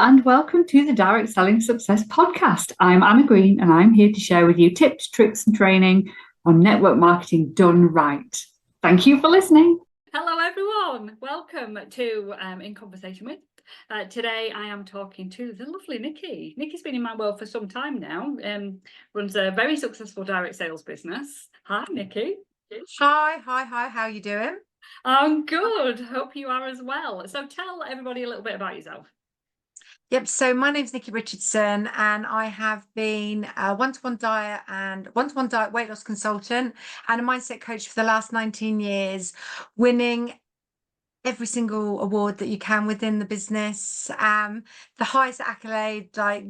and welcome to the Direct Selling Success Podcast. I'm Anna Green, and I'm here to share with you tips, tricks, and training on network marketing done right. Thank you for listening. Hello, everyone. Welcome to In Conversation With. Today, I am talking to the lovely Nicki. Nicki's been in my world for some time now, runs a very successful direct sales business. Hi, Nicki. Hi. How are you doing? I'm good. Hope you are as well. So tell everybody a little bit about yourself. Yep. So my name's Nicki Richardson, and I have been a one-to-one diet weight loss consultant and a mindset coach for the last 19 years, winning every single award that you can within the business. The highest accolade, like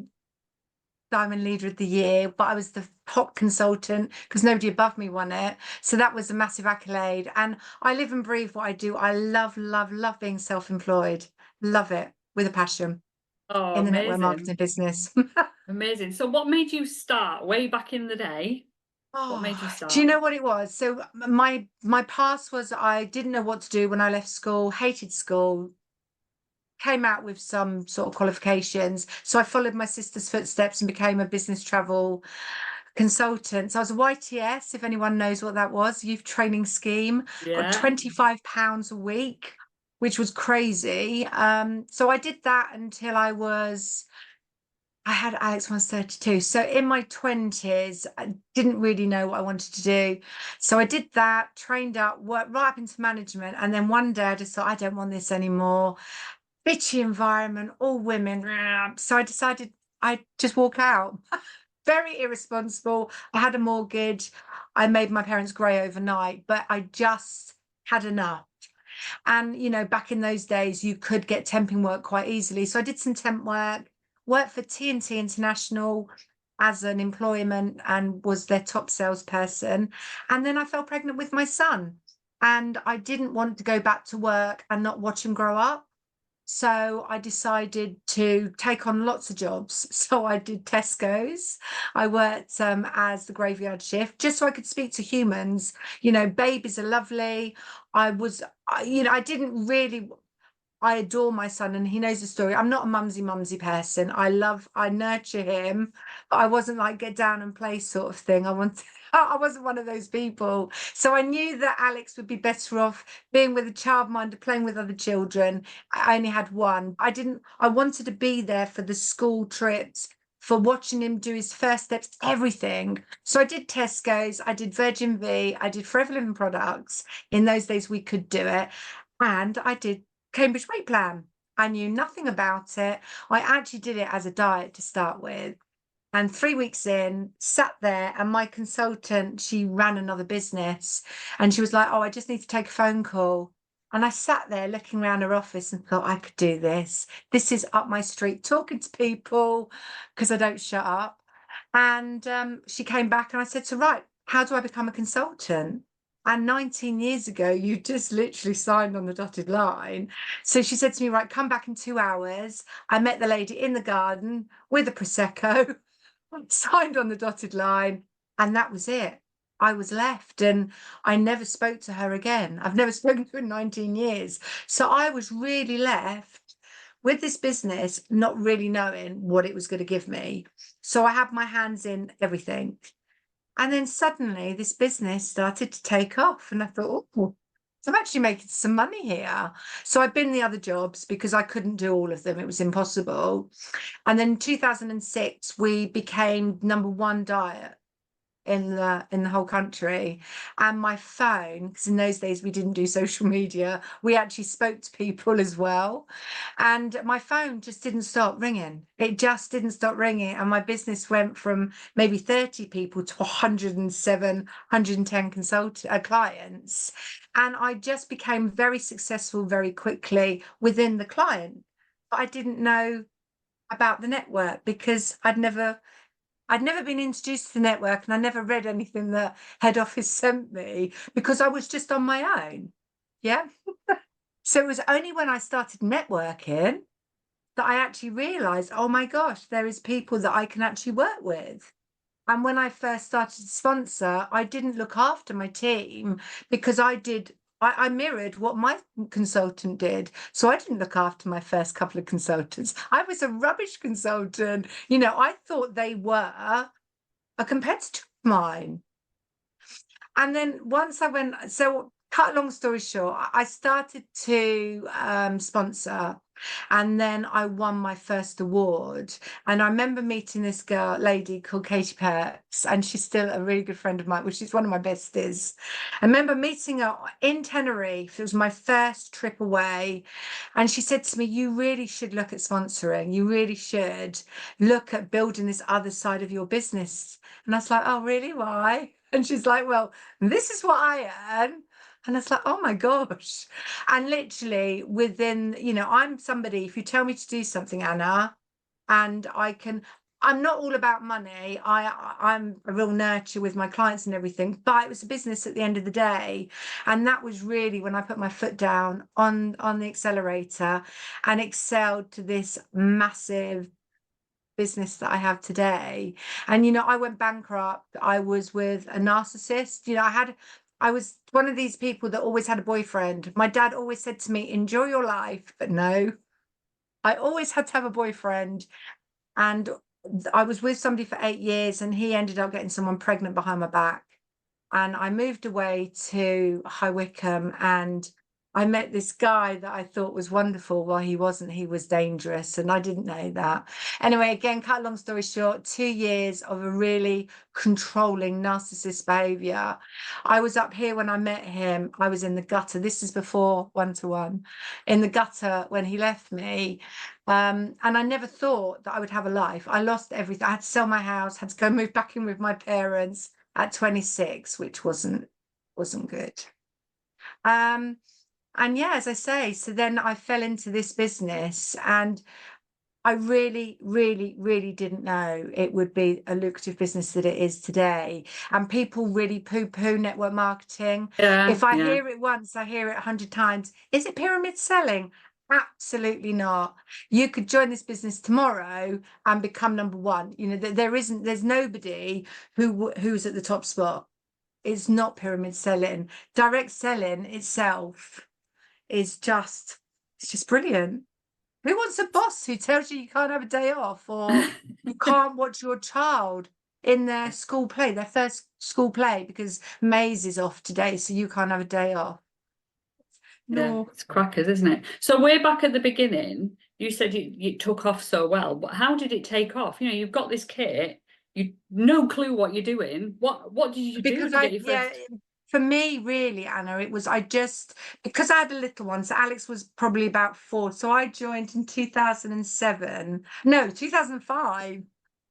Diamond Leader of the Year, but I was the top consultant because nobody above me won it. So that was a massive accolade. And I live and breathe what I do. I love being self-employed. Love it with a passion. Oh, In the amazing. network marketing business. Amazing. So what made you start way back in the day? What made you start? Do you know what it was? So my past was I didn't know what to do when I left school, hated school, came out with some sort of qualifications. So I followed my sister's footsteps and became a business travel consultant. So I was a YTS, if anyone knows what that was, youth training scheme, got £25 a week, which was crazy. So I did that until I had Alex when I was 32. So in my 20s, I didn't really know what I wanted to do. So I did that, trained up, worked right up into management. And then one day I just thought, I don't want this anymore. Bitchy environment, all women. So I decided I'd just walk out. Very irresponsible. I had a mortgage. I made my parents grey overnight, but I just had enough. And, you know, back in those days, you could get temping work quite easily. So I did some temp work, worked for TNT International as an employment and was their top salesperson. And then I fell pregnant with my son. And I didn't want to go back to work and not watch him grow up. So I decided to take on lots of jobs. So I did Tesco's. I worked as the graveyard shift just so I could speak to humans. You know, babies are lovely. I didn't really, I adore my son and he knows the story. I'm not a mumsy person. I nurture him, but I wasn't like get down and play sort of thing. I wasn't one of those people. So I knew that Alex would be better off being with a childminder, playing with other children. I only had one. I wanted to be there for the school trips, for watching him do his first steps, everything. So I did Tesco's, I did Virgin V, I did Forever Living products. In those days we could do it. And I did Cambridge Weight Plan. I knew nothing about it. I actually did it as a diet to start with. And 3 weeks in, sat there, and my consultant, she ran another business, and she was like, oh, I just need to take a phone call. And I sat there looking around her office and thought, I could do this. This is up my street, talking to people because I don't shut up. And she came back and I said to her, right, how do I become a consultant? And 19 years ago, you just literally signed on the dotted line. So she said to me, right, come back in 2 hours. I met the lady in the garden with a Prosecco, signed on the dotted line, and that was it. I was left and I never spoke to her again. I've never spoken to her in 19 years. So I was really left with this business, not really knowing what it was going to give me. So I had my hands in everything. And then suddenly this business started to take off and I thought, oh, I'm actually making some money here. So I've been the other jobs because I couldn't do all of them. It was impossible. And then in 2006, we became number one diet in the whole country. And my phone, because in those days we didn't do social media, we actually spoke to people as well. And my phone just didn't stop ringing. It just didn't stop ringing. And my business went from maybe 30 people to 107, 110 clients. And I just became very successful very quickly within the client. But I didn't know about the network because I'd never been introduced to the network and I never read anything that head office sent me because I was just on my own. Yeah. So it was only when I started networking that I actually realized, oh my gosh, there is people that I can actually work with. And when I first started to sponsor, I didn't look after my team because I did I mirrored what my consultant did. So I didn't look after my first couple of consultants. I was a rubbish consultant. You know, I thought they were a competitor of mine. And then once I went, so cut a long story short, I started to sponsor, and then I won my first award. And I remember meeting this lady called Katie Perks, and she's still a really good friend of mine, which is one of my besties. I remember meeting her in Tenerife. It was my first trip away. And she said to me, you really should look at sponsoring. You really should look at building this other side of your business. And I was like, oh, really? Why? And she's like, well, this is what I earn. And it's like, oh my gosh. And literally within, you know, I'm somebody, if you tell me to do something, Anna, and I'm not all about money. I'm a real nurture with my clients and everything, but it was a business at the end of the day. And that was really when I put my foot down on the accelerator and excelled to this massive business that I have today. And, you know, I went bankrupt. I was with a narcissist. You know, I was one of these people that always had a boyfriend. My dad always said to me, enjoy your life. But no, I always had to have a boyfriend. And I was with somebody for 8 years, and he ended up getting someone pregnant behind my back. And I moved away to High Wycombe, and I met this guy that I thought was wonderful. Well, he wasn't. He was dangerous, and I didn't know that. Anyway, again, cut a long story short, 2 years of a really controlling narcissist behavior. I was up here when I met him. I was in the gutter. This is before one-to-one, in the gutter when he left me. And I never thought that I would have a life. I lost everything. I had to sell my house, had to go move back in with my parents at 26, which wasn't good. And yeah, as I say, so then I fell into this business, and I really, really, really didn't know it would be a lucrative business that it is today. And people really poo-poo network marketing. If I hear it once, I hear it 100 times. Is it pyramid selling? Absolutely not. You could join this business tomorrow and become number one. You know, there's nobody who's at the top spot. It's not pyramid selling. Direct selling itself is just, it's just brilliant. Who wants a boss who tells you can't have a day off, or you can't watch your child in their school play, their first school play, because Maze is off today, so you can't have a day off? No, it's crackers, isn't it? So way back at the beginning, you said you took off so well, but how did it take off? You know, you've got this kit, you no clue what you're doing. What did you do to get your first? For me, really, Anna, it was because I had a little one. So Alex was probably about 4. So I joined in 2007. No, 2005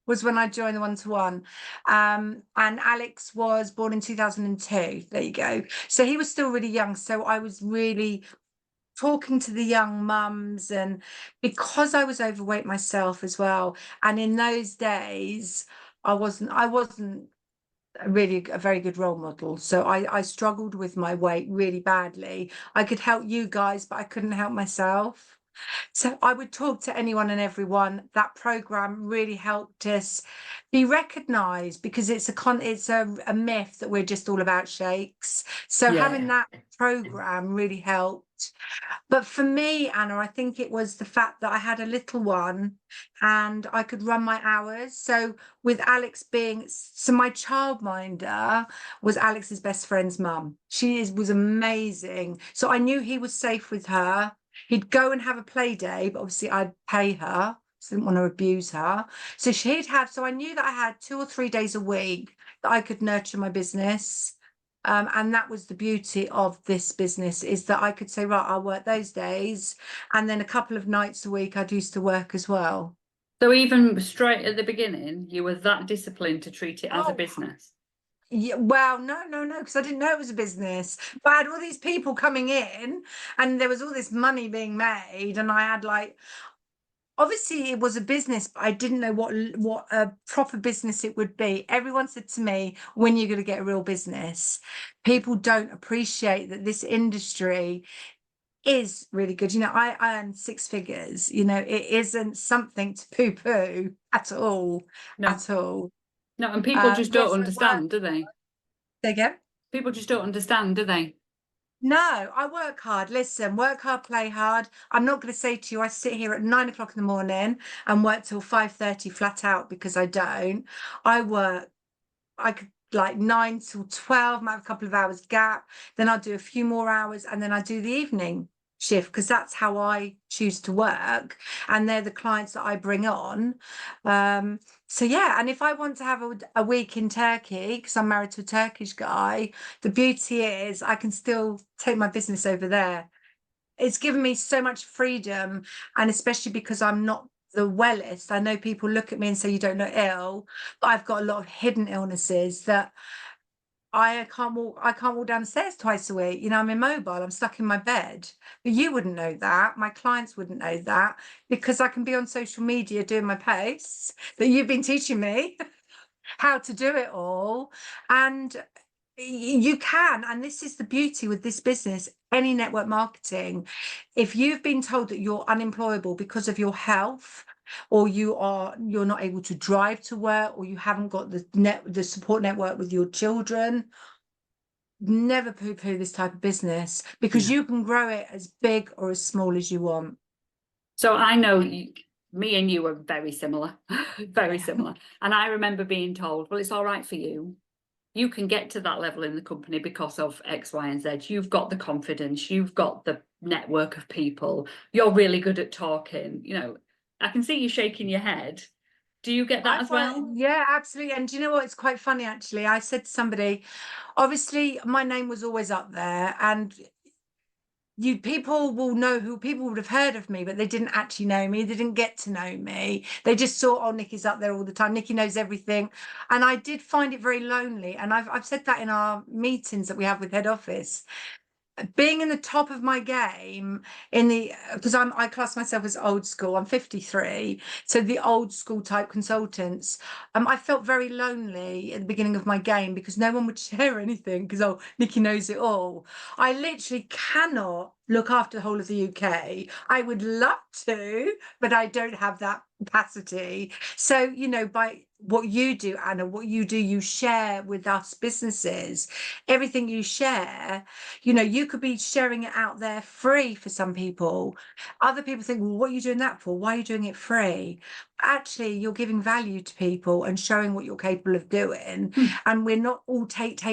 was when I joined the one-to-one. And Alex was born in 2002. There you go. So he was still really young. So I was really talking to the young mums, and because I was overweight myself as well. And in those days, I wasn't really a very good role model. So I struggled with my weight really badly. I could help you guys, but I couldn't help myself. So I would talk to anyone and everyone. That program really helped us be recognized, because it's a myth that we're just all about shakes. So having that program really helped. But for me, Anna, I think it was the fact that I had a little one and I could run my hours. So with Alex my childminder was Alex's best friend's mum. She was amazing. So I knew he was safe with her. He'd go and have a play day, but obviously I'd pay her. So I didn't want to abuse her. So I knew that I had 2 or 3 days a week that I could nurture my business. And that was the beauty of this business, is that I could say, right, I'll work those days, and then a couple of nights a week I'd used to work as well. So even straight at the beginning, you were that disciplined to treat it as a business? Yeah, well, no, because I didn't know it was a business. But I had all these people coming in, and there was all this money being made, and I had obviously it was a business, but I didn't know what a proper business it would be. Everyone said to me, when you're going to get a real business? People don't appreciate that this industry is really good. You know, I earn 6 figures. You know, it isn't something to poo-poo at all. At all. No, and people just don't understand, do they? Say again? People just don't understand, do they? No, I work hard. Listen, work hard, play hard. I'm not going to say to you, I sit here at 9 o'clock in the morning and work till 5:30 flat out, because I don't. I work, I could like 9 till 12, might have a couple of hours gap. Then I'll do a few more hours, and then I do the evening shift, because that's how I choose to work. And they're the clients that I bring on. So yeah, and if I want to have a week in Turkey, because I'm married to a Turkish guy, the beauty is I can still take my business over there. It's given me so much freedom, and especially because I'm not the wellest. I know people look at me and say, you don't look ill, but I've got a lot of hidden illnesses that I can't walk down the stairs twice a week. I'm immobile, I'm stuck in my bed. But you wouldn't know that. My clients wouldn't know that, because I can be on social media doing my posts that you've been teaching me how to do it all. And you can, and this is the beauty with this business, any network marketing. If you've been told that you're unemployable because of your health, or you're not able to drive to work, or you haven't got the support network with your children, never poo-poo this type of business, because you can grow it as big or as small as you want. So I know me and you are very similar, very similar. And I remember being told, well, it's all right for you. You can get to that level in the company because of X, Y, and Z. You've got the confidence, you've got the network of people, you're really good at talking. I can see you shaking your head. Do you get that as well? Yeah, absolutely. And do you know what? It's quite funny, actually. I said to somebody, obviously, my name was always up there, and people would have heard of me, but they didn't actually know me. They didn't get to know me. They just saw, oh, Nicki's up there all the time. Nicki knows everything. And I did find it very lonely. And I've said that in our meetings that we have with head office. Being in the top of my game, because I class myself as old school. I'm 53, so the old school type consultants. I felt very lonely at the beginning of my game, because no one would share anything, because Nicki knows it all. I literally cannot look after the whole of the UK. I would love to, but I don't have that capacity. So by what you do, Anna, you share with us businesses. Everything you share, you could be sharing it out there free for some people. Other people think, well, what are you doing that for? Why are you doing it free? Actually, you're giving value to people and showing what you're capable of doing. And we're not all take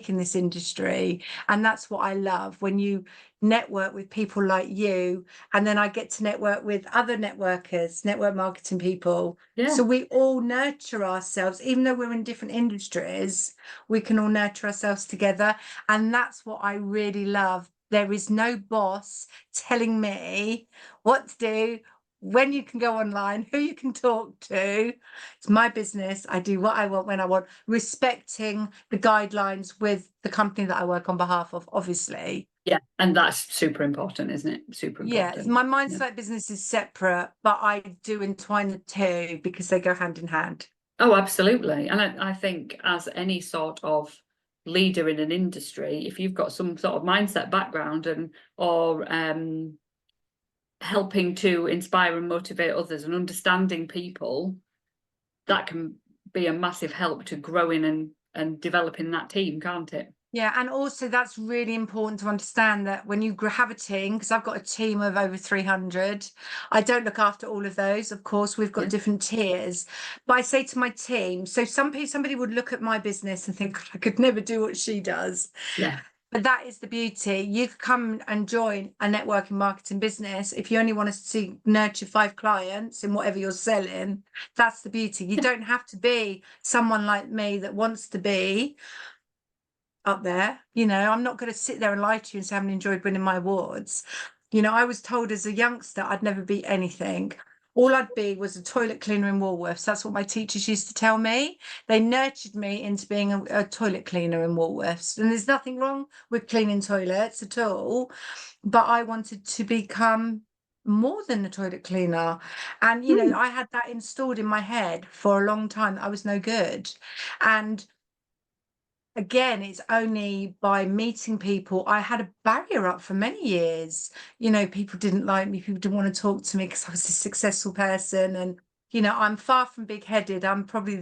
in this industry. And that's what I love, when you network with people like you, and then I get to network with other networkers, network marketing people. So we all nurture ourselves. Even though we're in different industries, we can all nurture ourselves together. And that's what I really love. There is no boss telling me what to do, when you can go online, who you can talk to. It's my business. I do what I want when I want, respecting the guidelines with the company that I work on behalf of, obviously. Yeah, and that's super important, isn't it? Super important. Yeah, my mindset business is separate, but I do entwine the two, because they go hand in hand. Oh, absolutely. And I think, as any sort of leader in an industry, if you've got some sort of mindset background or helping to inspire and motivate others and understanding people, that can be a massive help to growing and developing that team, can't it? Yeah, and also that's really important to understand, that when you have a team, because I've got a team of over 300, I don't look after all of those. Of course, we've got different tiers, but I say to my team, so somebody would look at my business and think, I could never do what she does. Yeah. But that is the beauty. You could come and join a networking marketing business. If you only want us to nurture 5 clients in whatever you're selling, that's the beauty. You don't have to be someone like me that wants to be up there. I'm not going to sit there and lie to you and say I haven't enjoyed winning my awards. I was told as a youngster I'd never be anything. All I'd be was a toilet cleaner in Woolworths. That's what my teachers used to tell me. They nurtured me into being a toilet cleaner in Woolworths. And there's nothing wrong with cleaning toilets at all. But I wanted to become more than a toilet cleaner. And, I had that installed in my head for a long time, that I was no good. And again, it's only by meeting people. I had a barrier up for many years. People didn't like me. People didn't want to talk to me because I was a successful person. And, I'm far from big-headed. I'm probably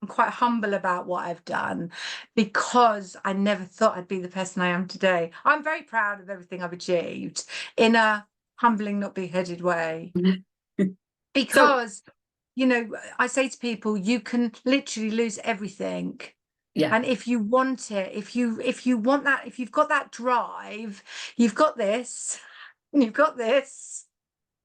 I'm quite humble about what I've done, because I never thought I'd be the person I am today. I'm very proud of everything I've achieved in a humbling, not big-headed way. Because, you know, I say to people, you can literally lose everything. Yeah. And if you want it, if you want that, if you've got that drive, you've got this, and you've got this,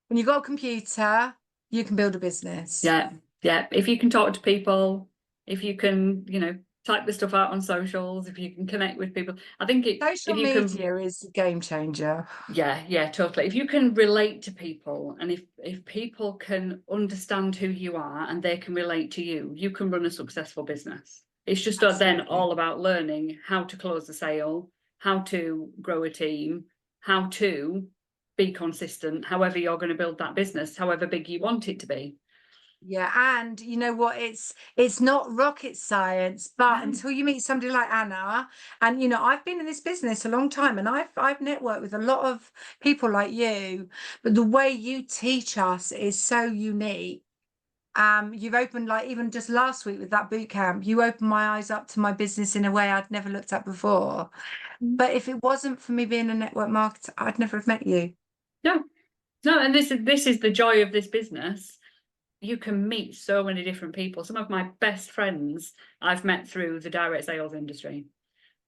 and you've got a computer, you can build a business. Yeah. Yeah. If you can talk to people, if you can, you know, type the stuff out on socials, if you can connect with people, I think Social media is a game changer. Yeah, totally. If you can relate to people, and if people can understand who you are and they can relate to you, you can run a successful business. It's just then all about learning how to close the sale, how to grow a team, how to be consistent, however you're going to build that business, however big you want it to be. Yeah, and you know what, it's not rocket science, but until you meet somebody like Anna, and you know, I've been in this business a long time, and I've networked with a lot of people like you, but the way you teach us is so unique. You've opened, like even just last week with that boot camp, you opened my eyes up to my business in a way I'd never looked at before. But if it wasn't for me being a network marketer, I'd never have met you. No, and this is the joy of this business. You can meet so many different people. Some of my best friends I've met through the direct sales industry.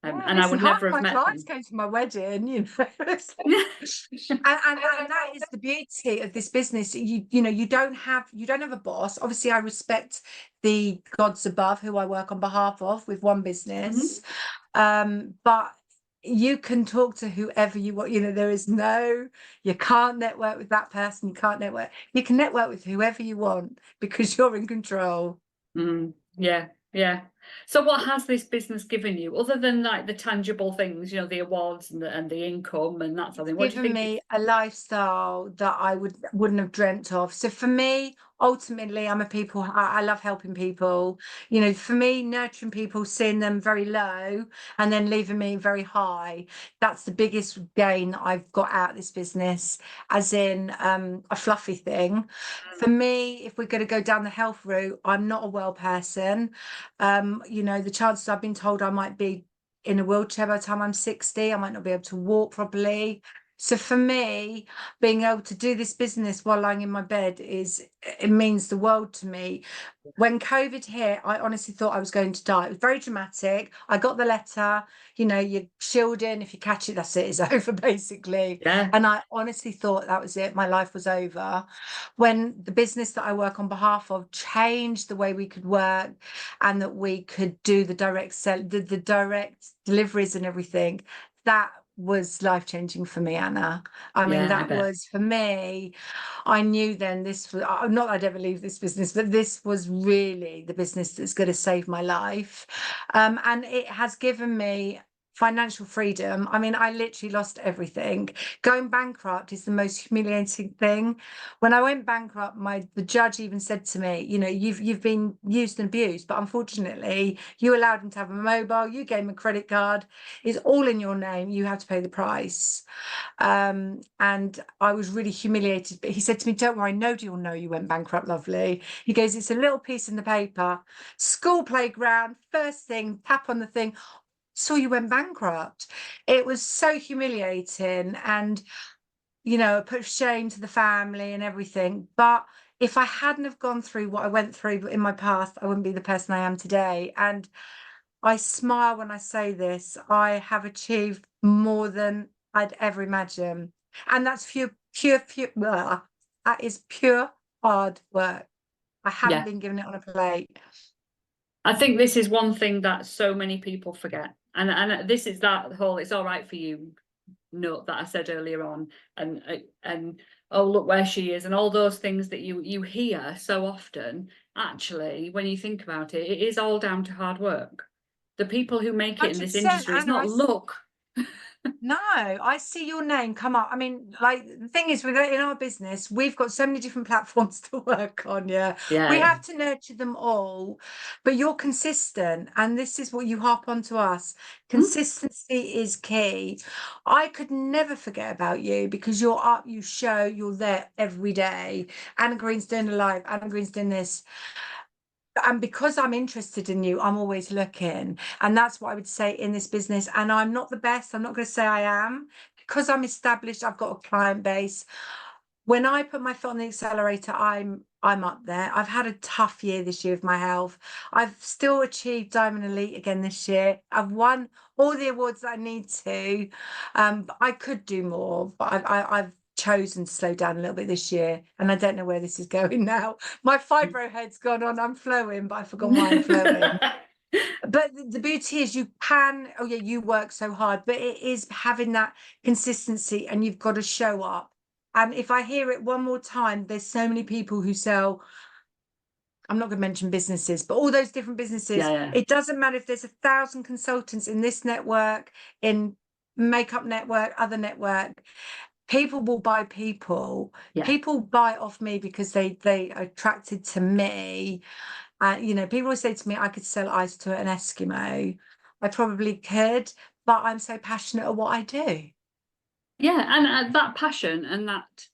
Yeah, and I would never have met them. My clients came to my wedding, you know. and that is the beauty of this business. You know, you don't have a boss. Obviously, I respect the gods above who I work on behalf of with one business. But you can talk to whoever you want. You know, you can't network with that person. You can't network. You can network with whoever you want because you're in control. Yeah. So what has this business given you, other than like the tangible things, you know, the awards and the income and that sort of thing? What do you think? Given me a lifestyle that I wouldn't have dreamt of. So for me, ultimately, I love helping people. You know, for me, nurturing people, seeing them very low and then leaving me very high. That's the biggest gain I've got out of this business, as in a fluffy thing. For me, if we're going to go down the health route, I'm not a well person. You know, the chances I've been told I might be in a wheelchair by the time I'm 60, I might not be able to walk properly. So for me, being able to do this business while lying in my bed it means the world to me. When COVID hit, I honestly thought I was going to die. It was very dramatic. I got the letter, you know, you're shielding. If you catch it, that's it, it's over, basically. Yeah. And I honestly thought that was it. My life was over. When the business that I work on behalf of changed the way we could work and that we could do the direct sell, the direct deliveries and everything, that was life-changing for me, Anna. I mean, that was, for me, I knew then this was, not that I'd ever leave this business, but this was really the business that's going to save my life. And it has given me financial freedom. I mean, I literally lost everything. Going bankrupt is the most humiliating thing. When I went bankrupt, the judge even said to me, you know, you've been used and abused, but unfortunately you allowed him to have a mobile, you gave him a credit card, it's all in your name, you have to pay the price. And I was really humiliated, but he said to me, don't worry, nobody will know you went bankrupt, lovely. He goes, it's a little piece in the paper, school playground, first thing, tap on the thing, saw you went bankrupt. It was so humiliating, and you know, put shame to the family and everything. But if I hadn't have gone through what I went through in my past, I wouldn't be the person I am today. And I smile when I say this. I have achieved more than I'd ever imagine, and that's pure. That is pure hard work. I haven't been given it on a plate. I think this is one thing that so many people forget. And this is that whole "it's all right for you" note that I said earlier on, and oh, look where she is, and all those things that you hear so often. Actually, when you think about it, it is all down to hard work. The people who make it in this industry, it's not luck. No, I see your name come up. I mean, like, the thing is, in our business, we've got so many different platforms to work on. We have to nurture them all, but you're consistent, and this is what you harp on to us. Consistency is key. I could never forget about you because you're up, you show, you're there every day. Anna Green's doing a live, Anna Green's doing this. And because I'm interested in you, I'm always looking. And that's what I would say in this business. And I'm not the best. I'm not going to say I am. Because I'm established, I've got a client base. When I put my foot on the accelerator, I'm up there. I've had a tough year this year with my health. I've still achieved Diamond Elite again this year. I've won all the awards that I need to. But I could do more, but I've chosen to slow down a little bit this year, and I don't know where this is going now. My fibro head's gone on. I'm flowing, but I've forgotten why I'm flowing. But the beauty is you can, oh yeah, you work so hard, but it is having that consistency, and you've got to show up. And if I hear it one more time, there's so many people who sell, I'm not going to mention businesses, but all those different businesses. Yeah. It doesn't matter if there's 1,000 consultants in this network, in makeup network, other network. People will buy people. Yeah. People buy off me because they are attracted to me. You know, people always say to me, I could sell ice to an Eskimo. I probably could, but I'm so passionate at what I do. Yeah, and that passion and that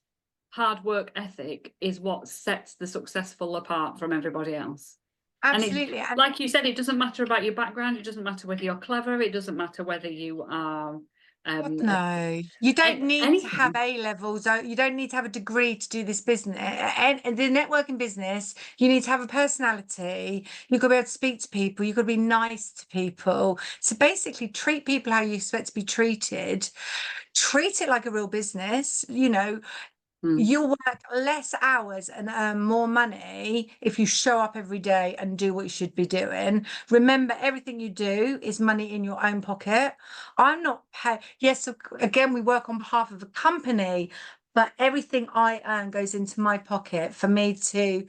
hard work ethic is what sets the successful apart from everybody else. Absolutely. And like you said, it doesn't matter about your background. It doesn't matter whether you're clever. It doesn't matter whether you are. No, you don't need anything. to have A levels. You don't need to have a degree to do this business. And the networking business, you need to have a personality. You've got to be able to speak to people. You've got to be nice to people. So basically, treat people how you expect to be treated. Treat it like a real business. You know, you'll work less hours and earn more money if you show up every day and do what you should be doing. Remember, everything you do is money in your own pocket. I'm not paid. Yes, again, we work on behalf of a company, but everything I earn goes into my pocket for me to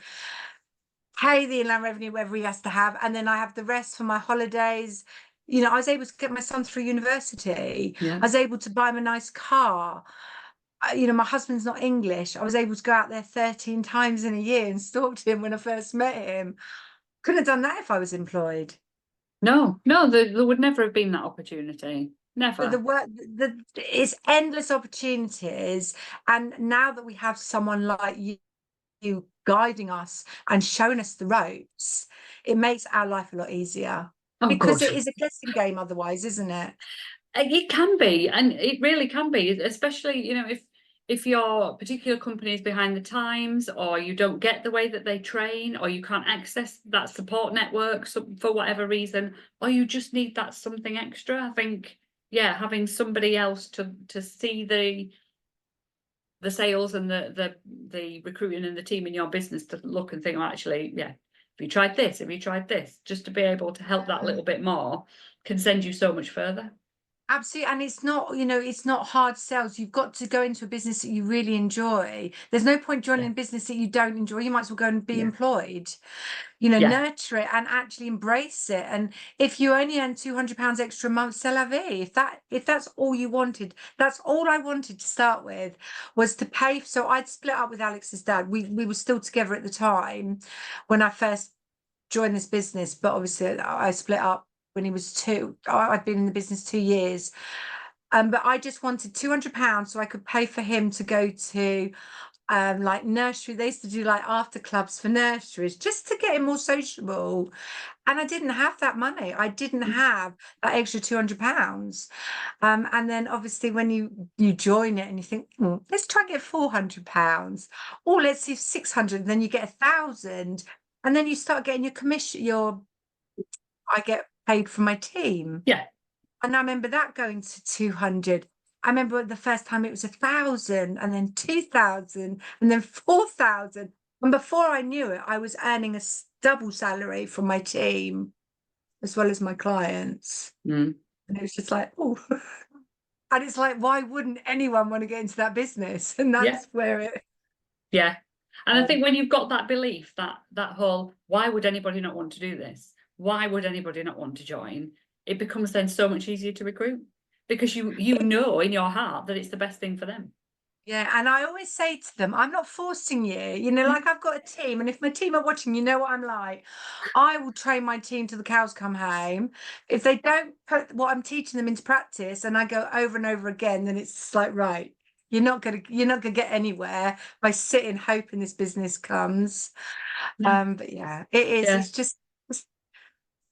pay the inland revenue, whatever he has to have. And then I have the rest for my holidays. You know, I was able to get my son through university. Yeah. I was able to buy him a nice car. You know, my husband's not English. I was able to go out there 13 times in a year and stalked him when I first met him. Couldn't have done that if I was employed. No, there would never have been that opportunity. Never. The work, it's endless opportunities. And now that we have someone like you guiding us and showing us the ropes, it makes our life a lot easier. Oh, because good. it is a guessing game otherwise, isn't it? It can be, and it really can be, especially, you know, if your particular company is behind the times, or you don't get the way that they train, or you can't access that support network for whatever reason, or you just need that something extra. I think, yeah, having somebody else to see the sales and the recruiting and the team in your business to look and think, oh, actually, yeah, have you tried this? Have you tried this? Just to be able to help that little bit more can send you so much further. Absolutely. And it's not, you know, it's not hard sales. You've got to go into a business that you really enjoy. There's no point joining a business that you don't enjoy. You might as well go and be employed. You know, nurture it and actually embrace it. And if you only earn £200 extra a month, c'est la vie. If that's all you wanted, that's all I wanted to start with, was to pay. So I'd split up with Alex's dad. We were still together at the time when I first joined this business, but obviously I split up when he was 2. I'd been in the business 2 years. But I just wanted £200 so I could pay for him to go to like nursery. They used to do like after clubs for nurseries just to get him more sociable. And I didn't have that money. I didn't have that extra £200. And then obviously when you join it and you think, let's try and get £400, or let's see if 600, then you get 1,000, and then you start getting your commission. I get paid for my team. Yeah. And I remember that going to 200. I remember the first time it was 1,000, and then 2,000, and then 4,000. And before I knew it, I was earning a double salary from my team as well as my clients. And it was just like, oh. And it's like, why wouldn't anyone want to get into that business? And that's where it. Yeah. And I think when you've got that belief, that whole, why would anybody not want to do this? Why would anybody not want to join? It becomes then so much easier to recruit, because you know in your heart that it's the best thing for them. Yeah, and I always say to them, I'm not forcing you. You know, like I've got a team, and if my team are watching, you know what I'm like. I will train my team till the cows come home. If they don't put what I'm teaching them into practice, and I go over and over again, then it's like, right, you're not gonna get anywhere by sitting hoping this business comes. But yeah, it is. Yeah. It's just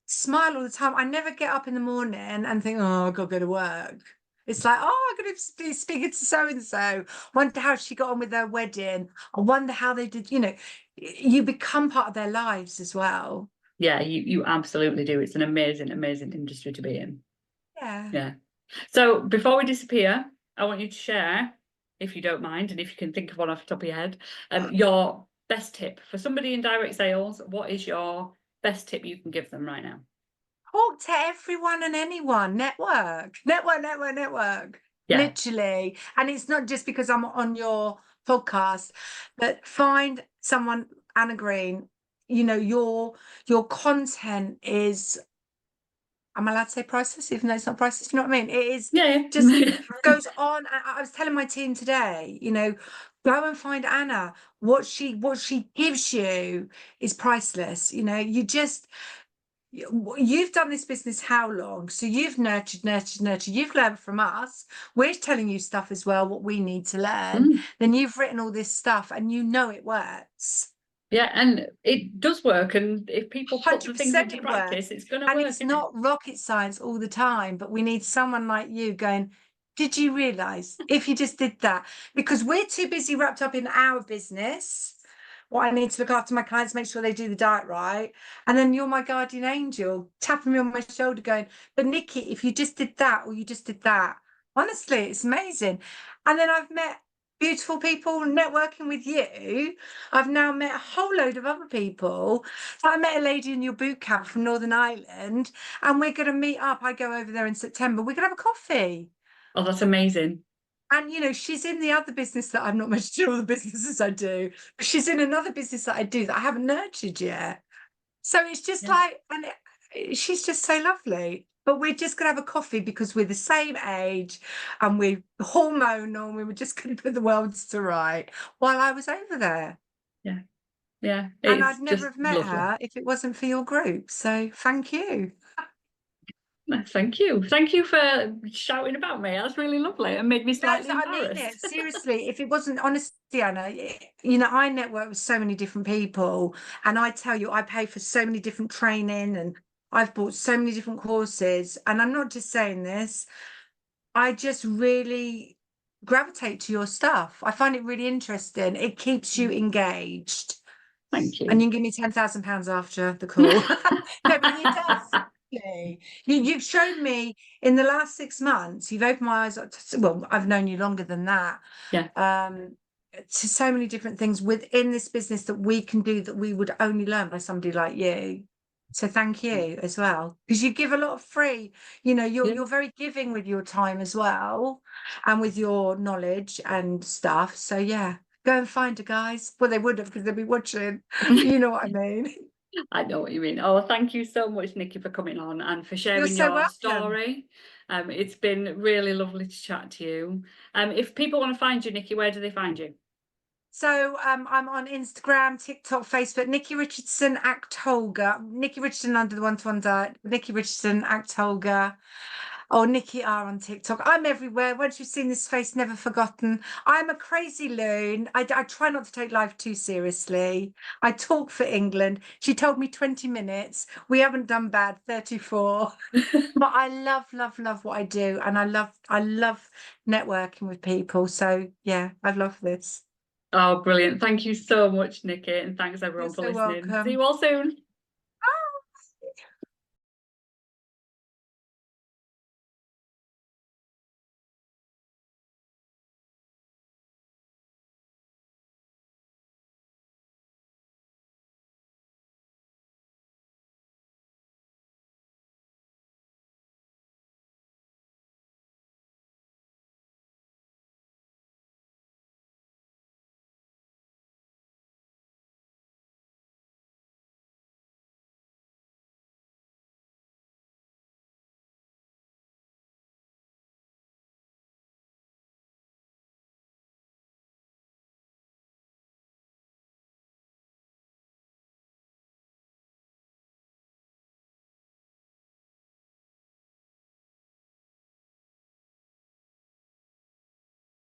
smile all the time. I never get up in the morning and think, oh, I've got to go to work. It's like, oh, I'm going to be speaking to so and so. Wonder how she got on with their wedding. I wonder how they did. You become part of their lives as well. Yeah, you absolutely do. It's an amazing, amazing industry to be in. Yeah. Yeah. So before we disappear, I want you to share, if you don't mind, and if you can think of one off the top of your head, your best tip for somebody in direct sales. What is your best tip you can give them right now? Talk to everyone and anyone. Network. Yeah. Literally. And it's not just because I'm on your podcast, but find someone, Anna Green, your content is, am I allowed to say priceless, even though it's not priceless? You know what I mean? It is Yeah. just goes on. I was telling my team today, go and find Anna. What she gives you is priceless. You've done this business how long? So you've nurtured. You've learned from us. We're telling you stuff as well, what we need to learn. Then you've written all this stuff and it works. Yeah, and it does work. And if people put the things 100% into it practice, works. it's going to And work. it's not rocket science all the time, but we need someone like you going, did you realize if you just did that? Because we're too busy wrapped up in our business. What I need to look after my clients, make sure they do the diet right. And then you're my guardian angel, tapping me on my shoulder, going, but Nicki, if you just did that or you just did that, honestly, it's amazing. And then I've met beautiful people networking with you. I've now met a whole load of other people. I met a lady in your boot camp from Northern Ireland, and we're going to meet up. I go over there in September. We're going to have a coffee. Oh, that's amazing. And, she's in the other business that I've not mentioned all the businesses I do, but she's in another business that I do that I haven't nurtured yet. So it's just she's just so lovely. But we're just going to have a coffee because we're the same age and we're hormonal and we were just going to put the worlds to right while I was over there. Yeah. Yeah. And It's I'd never just have met lovely. her if it wasn't for your group. So thank you. Thank you. Thank you for shouting about me. That's really lovely. It made me slightly I mean it. embarrassed. Seriously, if it wasn't, honestly, Anna, I network with so many different people. And I tell you, I pay for so many different training and I've bought so many different courses. And I'm not just saying this, I just really gravitate to your stuff. I find it really interesting. It keeps you engaged. Thank you. And you can give me £10,000 after the call. No, but it does. You've shown me in the last 6 months, you've opened my eyes up to, well, I've known you longer than that. Yeah. To so many different things within this business that we can do that we would only learn by somebody like you. So thank you as well, because you give a lot of free, you're very giving with your time as well and with your knowledge and stuff. So yeah, go and find her, guys. Well, they would have because they'll be watching. You know what I mean? I know what you mean. Oh, thank you so much, Nicki, for coming on and for sharing You're so your welcome. story. It's been really lovely to chat to you. If people want to find you, Nicki, where do they find you? So I'm on Instagram, TikTok, Facebook, Nicki Richardson-Aktolga, Nicki Richardson under the one-to-one diet, Nicki Richardson-Aktolga, or Nicki R on TikTok. I'm everywhere. Once you've seen this face, never forgotten. I'm a crazy loon. I try not to take life too seriously. I talk for England. She told me 20 minutes. We haven't done bad, 34. But I love what I do. And I love networking with people. So yeah, I love this. Oh, brilliant. Thank you so much, Nicki. And thanks everyone You're for so listening. welcome. See you all soon.